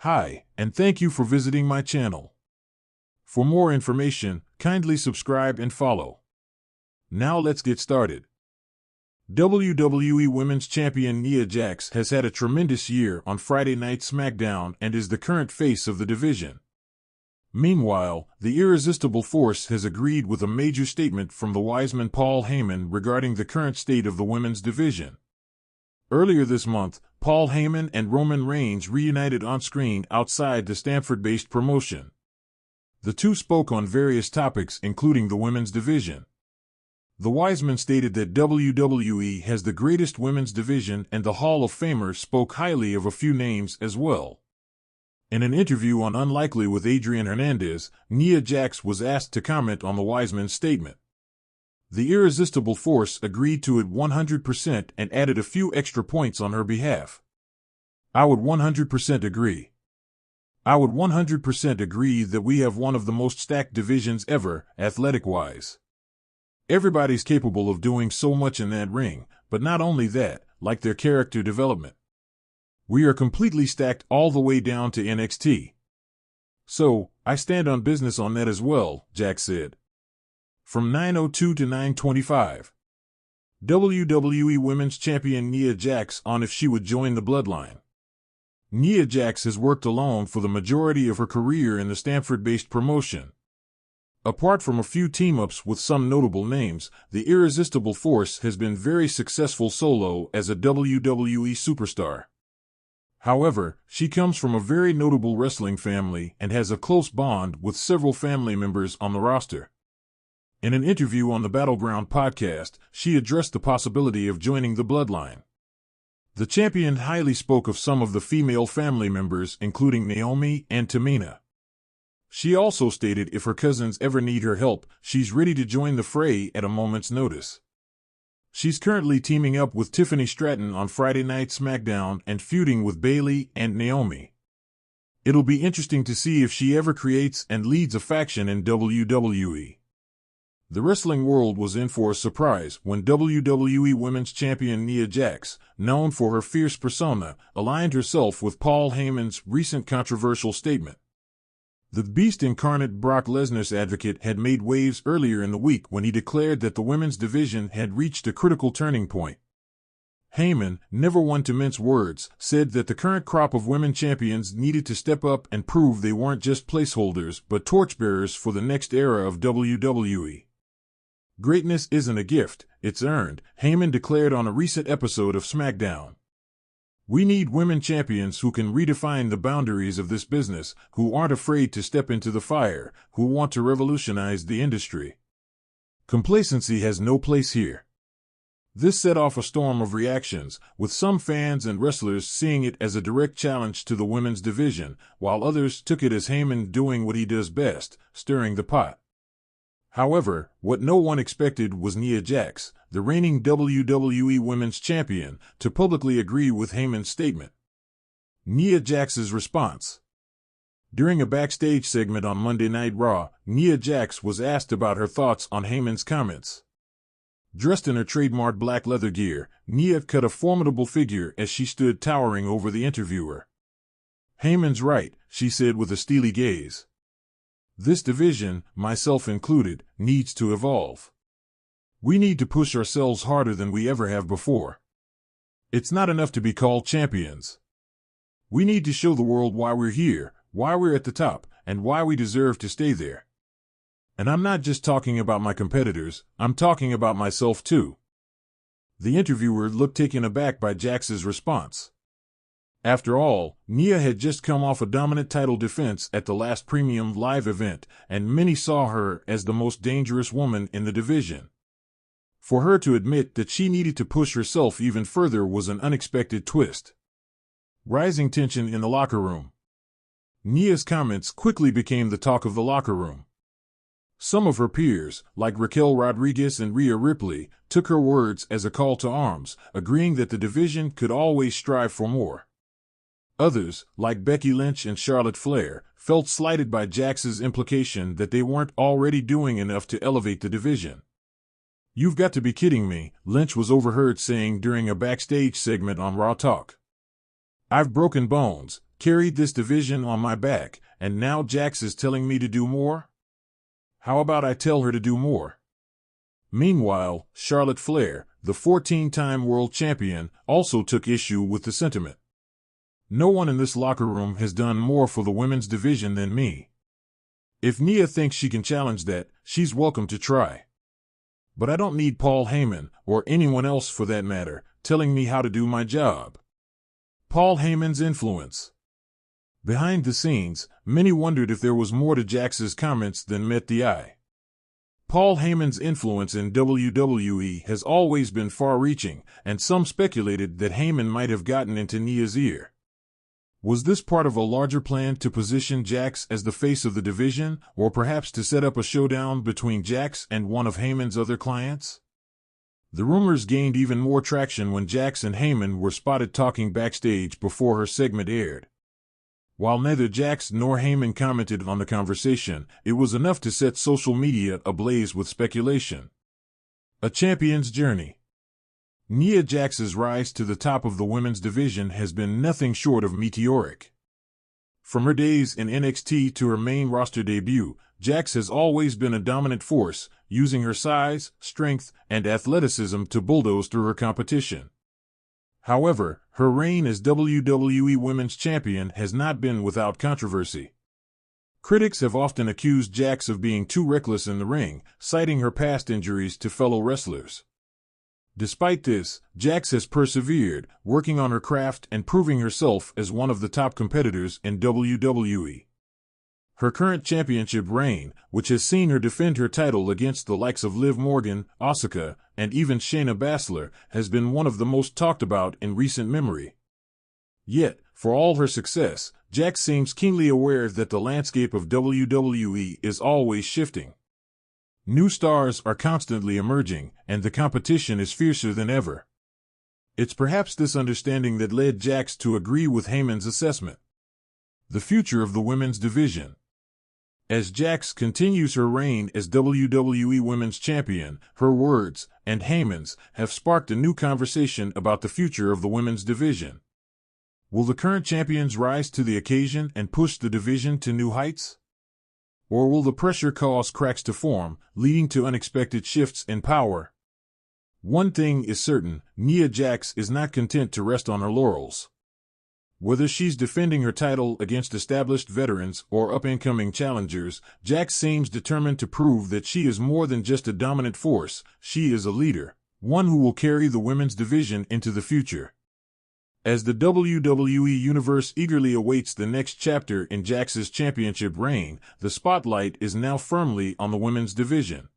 Hi, and thank you for visiting my channel. For more information, kindly subscribe and follow. Now let's get started. WWE Women's Champion Nia Jax has had a tremendous year on Friday Night SmackDown and is the current face of the division. Meanwhile, the Irresistible Force has agreed with a major statement from the wise man Paul Heyman regarding the current state of the women's division. Earlier this month, Paul Heyman and Roman Reigns reunited on screen outside the Stamford-based promotion. The two spoke on various topics including the women's division. The wise man stated that WWE has the greatest women's division and the Hall of Famers spoke highly of a few names as well. In an interview on Unlikely with Adrian Hernandez, Nia Jax was asked to comment on the wise man's statement. The Irresistible Force agreed to it 100% and added a few extra points on her behalf. I would 100% agree. I would 100% agree that we have one of the most stacked divisions ever, athletic-wise. Everybody's capable of doing so much in that ring, but not only that, like their character development. We are completely stacked all the way down to NXT. So, I stand on business on that as well, Jax said. From 9:02 to 9:25. WWE Women's Champion Nia Jax on if she would join the Bloodline. Nia Jax has worked alone for the majority of her career in the Stamford-based promotion. Apart from a few team-ups with some notable names, the Irresistible Force has been very successful solo as a WWE superstar. However, she comes from a very notable wrestling family and has a close bond with several family members on the roster. In an interview on the Battleground podcast, she addressed the possibility of joining the Bloodline. The champion highly spoke of some of the female family members, including Naomi and Tamina. She also stated if her cousins ever need her help, she's ready to join the fray at a moment's notice. She's currently teaming up with Tiffany Stratton on Friday Night SmackDown and feuding with Bayley and Naomi. It'll be interesting to see if she ever creates and leads a faction in WWE. The wrestling world was in for a surprise when WWE Women's Champion Nia Jax, known for her fierce persona, aligned herself with Paul Heyman's recent controversial statement. The Beast incarnate Brock Lesnar's advocate had made waves earlier in the week when he declared that the women's division had reached a critical turning point. Heyman, never one to mince words, said that the current crop of women champions needed to step up and prove they weren't just placeholders but torchbearers for the next era of WWE. Greatness isn't a gift, it's earned, Heyman declared on a recent episode of SmackDown. We need women champions who can redefine the boundaries of this business, who aren't afraid to step into the fire, who want to revolutionize the industry. Complacency has no place here. This set off a storm of reactions, with some fans and wrestlers seeing it as a direct challenge to the women's division, while others took it as Heyman doing what he does best, stirring the pot. However, what no one expected was Nia Jax, the reigning WWE Women's Champion, to publicly agree with Heyman's statement. Nia Jax's response. During a backstage segment on Monday Night Raw, Nia Jax was asked about her thoughts on Heyman's comments. Dressed in her trademark black leather gear, Nia cut a formidable figure as she stood towering over the interviewer. Heyman's right, she said with a steely gaze. This division, myself included, needs to evolve. We need to push ourselves harder than we ever have before. It's not enough to be called champions. We need to show the world why we're here, why we're at the top, and why we deserve to stay there. And I'm not just talking about my competitors, I'm talking about myself too. The interviewer looked taken aback by Jax's response. After all, Nia had just come off a dominant title defense at the last Premium Live event, and many saw her as the most dangerous woman in the division. For her to admit that she needed to push herself even further was an unexpected twist. Rising tension in the locker room. Nia's comments quickly became the talk of the locker room. Some of her peers, like Raquel Rodriguez and Rhea Ripley, took her words as a call to arms, agreeing that the division could always strive for more. Others, like Becky Lynch and Charlotte Flair, felt slighted by Jax's implication that they weren't already doing enough to elevate the division. "You've got to be kidding me," Lynch was overheard saying during a backstage segment on Raw Talk. "I've broken bones, carried this division on my back, and now Jax is telling me to do more? How about I tell her to do more? Meanwhile, Charlotte Flair, the 14-time world champion, also took issue with the sentiment. No one in this locker room has done more for the women's division than me. If Nia thinks she can challenge that, she's welcome to try. But I don't need Paul Heyman, or anyone else for that matter, telling me how to do my job. Paul Heyman's influence. Behind the scenes, many wondered if there was more to Jax's comments than met the eye. Paul Heyman's influence in WWE has always been far-reaching, and some speculated that Heyman might have gotten into Nia's ear. Was this part of a larger plan to position Jax as the face of the division, or perhaps to set up a showdown between Jax and one of Heyman's other clients? The rumors gained even more traction when Jax and Heyman were spotted talking backstage before her segment aired. While neither Jax nor Heyman commented on the conversation, it was enough to set social media ablaze with speculation. A champion's journey. Nia Jax's rise to the top of the women's division has been nothing short of meteoric. From her days in NXT to her main roster debut, Jax has always been a dominant force, using her size, strength, and athleticism to bulldoze through her competition. However, her reign as WWE Women's Champion has not been without controversy. Critics have often accused Jax of being too reckless in the ring, citing her past injuries to fellow wrestlers. Despite this, Jax has persevered, working on her craft and proving herself as one of the top competitors in WWE. Her current championship reign, which has seen her defend her title against the likes of Liv Morgan, Asuka, and even Shayna Baszler, has been one of the most talked about in recent memory. Yet, for all her success, Jax seems keenly aware that the landscape of WWE is always shifting. New stars are constantly emerging, and the competition is fiercer than ever. It's perhaps this understanding that led Jax to agree with Heyman's assessment. The future of the women's division. As Jax continues her reign as WWE Women's Champion, her words, and Heyman's, have sparked a new conversation about the future of the women's division. Will the current champions rise to the occasion and push the division to new heights? Or will the pressure cause cracks to form, leading to unexpected shifts in power? One thing is certain, Nia Jax is not content to rest on her laurels. Whether she's defending her title against established veterans or up-and-coming challengers, Jax seems determined to prove that she is more than just a dominant force, she is a leader, one who will carry the women's division into the future. As the WWE Universe eagerly awaits the next chapter in Jax's championship reign, the spotlight is now firmly on the women's division.